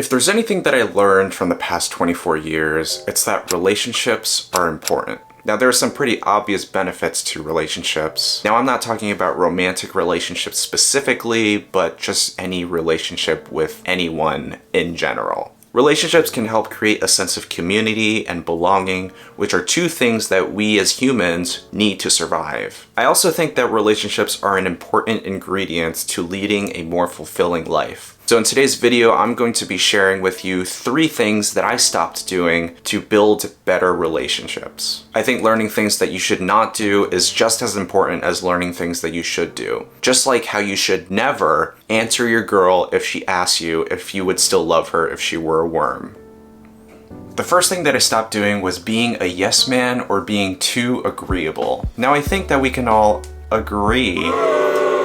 If there's anything that I learned from the past 24 years, it's that relationships are important. Now, there are some pretty obvious benefits to relationships. Now, I'm not talking about romantic relationships specifically, but just any relationship with anyone in general. Relationships can help create a sense of community and belonging, which are two things that we as humans need to survive. I also think that relationships are an important ingredient to leading a more fulfilling life. So in today's video, I'm going to be sharing with you 3 things that I stopped doing to build better relationships. I think learning things that you should not do is just as important as learning things that you should do. Just like how you should never answer your girl if she asks you if you would still love her if she were a worm. The first thing that I stopped doing was being a yes man or being too agreeable. Now, I think that we can all agree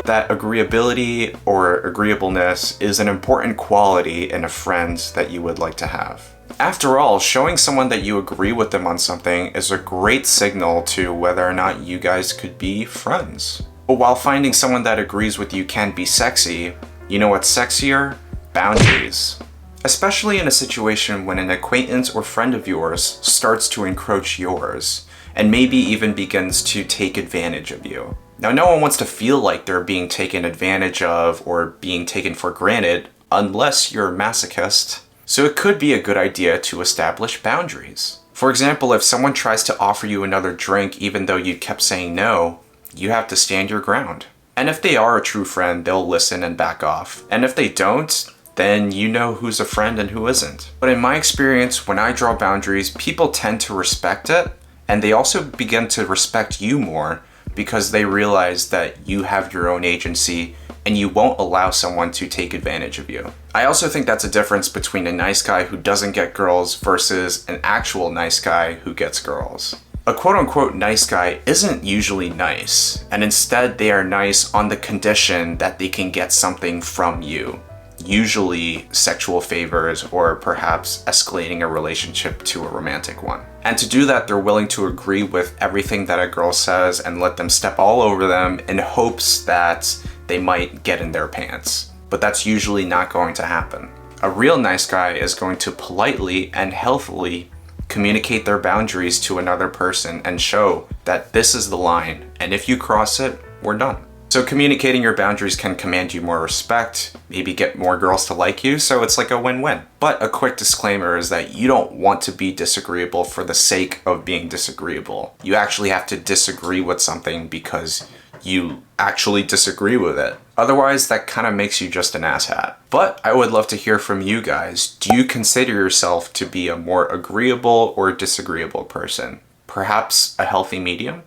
that agreeability or agreeableness is an important quality in a friend that you would like to have. After all, showing someone that you agree with them on something is a great signal to whether or not you guys could be friends. But while finding someone that agrees with you can be sexy, you know what's sexier? Boundaries. Especially in a situation when an acquaintance or friend of yours starts to encroach yours, and maybe even begins to take advantage of you. Now, no one wants to feel like they're being taken advantage of or being taken for granted unless you're a masochist. So it could be a good idea to establish boundaries. For example, if someone tries to offer you another drink even though you kept saying no, you have to stand your ground. And if they are a true friend, they'll listen and back off. And if they don't, then you know who's a friend and who isn't. But in my experience, when I draw boundaries, people tend to respect it, and they also begin to respect you more because they realize that you have your own agency and you won't allow someone to take advantage of you. I also think that's a difference between a nice guy who doesn't get girls versus an actual nice guy who gets girls. A quote-unquote nice guy isn't usually nice, and instead they are nice on the condition that they can get something from you. Usually sexual favors or perhaps escalating a relationship to a romantic one. And to do that, they're willing to agree with everything that a girl says and let them step all over them in hopes that they might get in their pants. But that's usually not going to happen. A real nice guy is going to politely and healthily communicate their boundaries to another person and show that this is the line, and if you cross it, we're done. So communicating your boundaries can command you more respect, maybe get more girls to like you, so it's like a win-win. But a quick disclaimer is that you don't want to be disagreeable for the sake of being disagreeable. You actually have to disagree with something because you actually disagree with it. Otherwise, that kind of makes you just an asshat. But I would love to hear from you guys. Do you consider yourself to be a more agreeable or disagreeable person? Perhaps a healthy medium?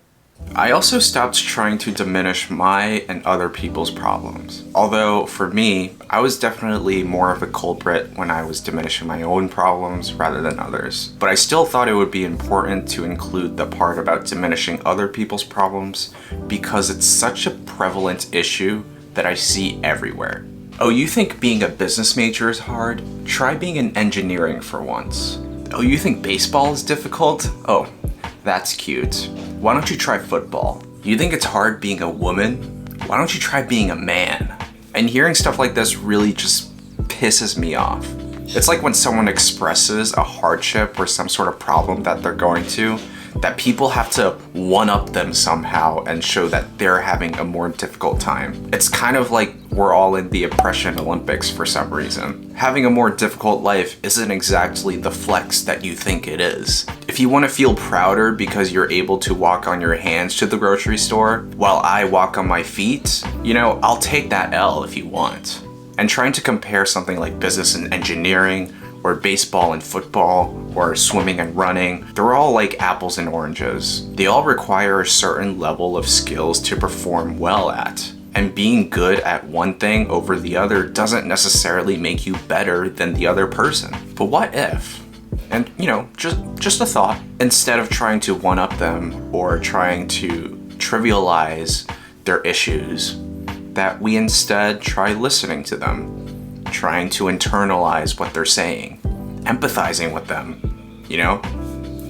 I also stopped trying to diminish my and other people's problems. Although, for me, I was definitely more of a culprit when I was diminishing my own problems rather than others. But I still thought it would be important to include the part about diminishing other people's problems because it's such a prevalent issue that I see everywhere. Oh, you think being a business major is hard? Try being in engineering for once. Oh, you think baseball is difficult? Oh, that's cute. Why don't you try football? You think it's hard being a woman? Why don't you try being a man? And hearing stuff like this really just pisses me off. It's like when someone expresses a hardship or some sort of problem that they're going to, that people have to one-up them somehow and show that they're having a more difficult time. It's kind of like we're all in the oppression Olympics for some reason. Having a more difficult life isn't exactly the flex that you think it is. If you want to feel prouder because you're able to walk on your hands to the grocery store while I walk on my feet, you know, I'll take that L if you want. And trying to compare something like business and engineering or baseball and football, or swimming and running, they're all like apples and oranges. They all require a certain level of skills to perform well at. And being good at one thing over the other doesn't necessarily make you better than the other person. But what if? And you know, just a thought. Instead of trying to one-up them or trying to trivialize their issues, that we instead try listening to them. Trying to internalize what they're saying, empathizing with them. You know,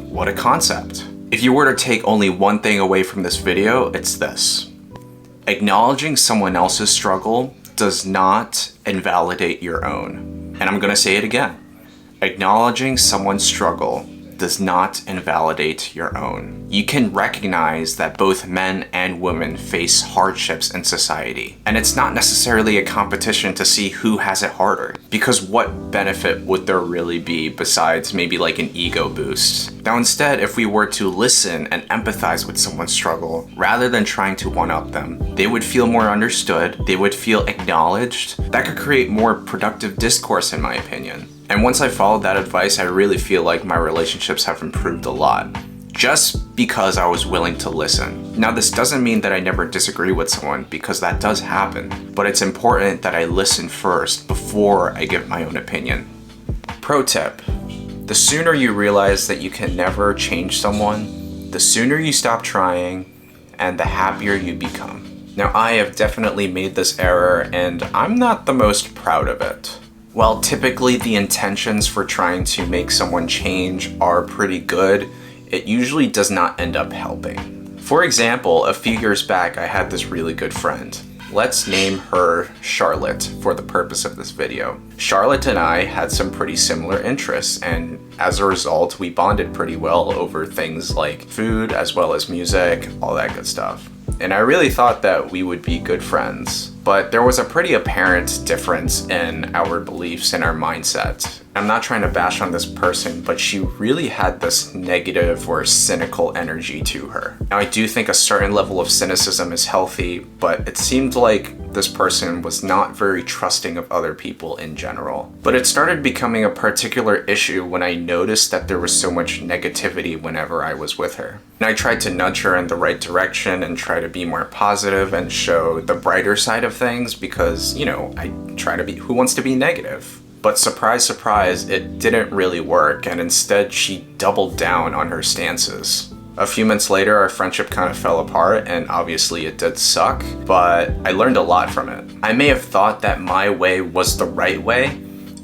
what a concept. If you were to take only one thing away from this video, it's this. Acknowledging someone else's struggle does not invalidate your own. And I'm gonna say it again. Acknowledging someone's struggle does not invalidate your own. You can recognize that both men and women face hardships in society. And it's not necessarily a competition to see who has it harder. Because what benefit would there really be besides maybe like an ego boost? Now instead, if we were to listen and empathize with someone's struggle, rather than trying to one-up them, they would feel more understood, they would feel acknowledged. That could create more productive discourse in my opinion. And once I followed that advice, I really feel like my relationships have improved a lot. Just because I was willing to listen. Now this doesn't mean that I never disagree with someone, because that does happen. But it's important that I listen first before I give my own opinion. Pro tip. The sooner you realize that you can never change someone, the sooner you stop trying, and the happier you become. Now I have definitely made this error, and I'm not the most proud of it. While typically the intentions for trying to make someone change are pretty good, it usually does not end up helping. For example, a few years back I had this really good friend. Let's name her Charlotte for the purpose of this video. Charlotte and I had some pretty similar interests, and as a result we bonded pretty well over things like food as well as music, all that good stuff. And I really thought that we would be good friends. But there was a pretty apparent difference in our beliefs and our mindset. I'm not trying to bash on this person, but she really had this negative or cynical energy to her. Now I do think a certain level of cynicism is healthy, but it seemed like this person was not very trusting of other people in general. But it started becoming a particular issue when I noticed that there was so much negativity whenever I was with her. And I tried to nudge her in the right direction and try to be more positive and show the brighter side of things because, you know, I try to be, who wants to be negative? But surprise, surprise, it didn't really work, and instead she doubled down on her stances. A few months later, our friendship kind of fell apart, and obviously it did suck, but I learned a lot from it. I may have thought that my way was the right way,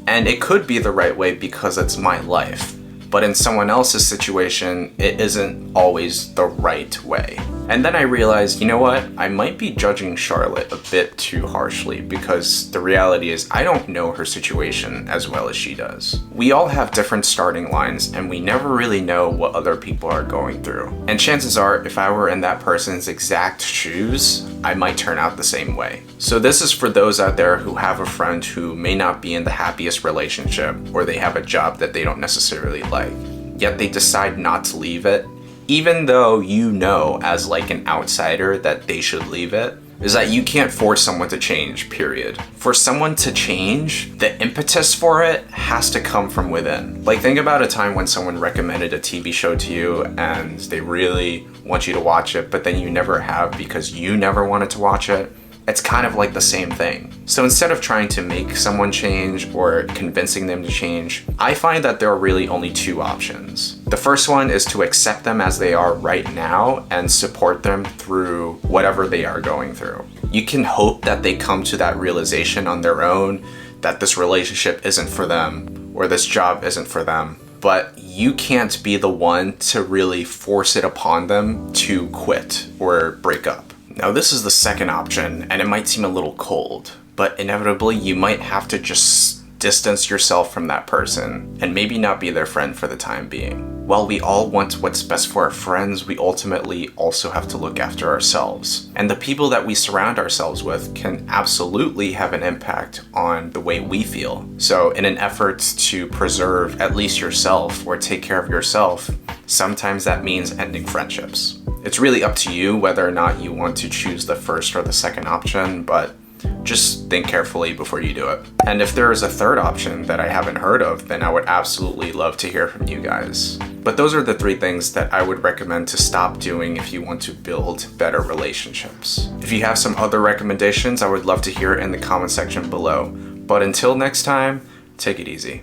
and it could be the right way because it's my life. But in someone else's situation, it isn't always the right way. And then I realized, you know what? I might be judging Charlotte a bit too harshly because the reality is I don't know her situation as well as she does. We all have different starting lines and we never really know what other people are going through. And chances are, if I were in that person's exact shoes, I might turn out the same way. So this is for those out there who have a friend who may not be in the happiest relationship, or they have a job that they don't necessarily like, yet they decide not to leave it, even though you know as like an outsider that they should leave it, is that you can't force someone to change, period. For someone to change, the impetus for it has to come from within. Like think about a time when someone recommended a TV show to you and they really want you to watch it, but then you never have because you never wanted to watch it. It's kind of like the same thing. So instead of trying to make someone change or convincing them to change, I find that there are really only two options. The first one is to accept them as they are right now and support them through whatever they are going through. You can hope that they come to that realization on their own, that this relationship isn't for them or this job isn't for them. But you can't be the one to really force it upon them to quit or break up. Now this is the second option, and it might seem a little cold, but inevitably you might have to just distance yourself from that person and maybe not be their friend for the time being. While we all want what's best for our friends, we ultimately also have to look after ourselves. And the people that we surround ourselves with can absolutely have an impact on the way we feel. So in an effort to preserve at least yourself or take care of yourself, sometimes that means ending friendships. It's really up to you whether or not you want to choose the first or the second option, but just think carefully before you do it. And if there is a third option that I haven't heard of, then I would absolutely love to hear from you guys. But those are the three things that I would recommend to stop doing if you want to build better relationships. If you have some other recommendations, I would love to hear it in the comment section below. But until next time, take it easy.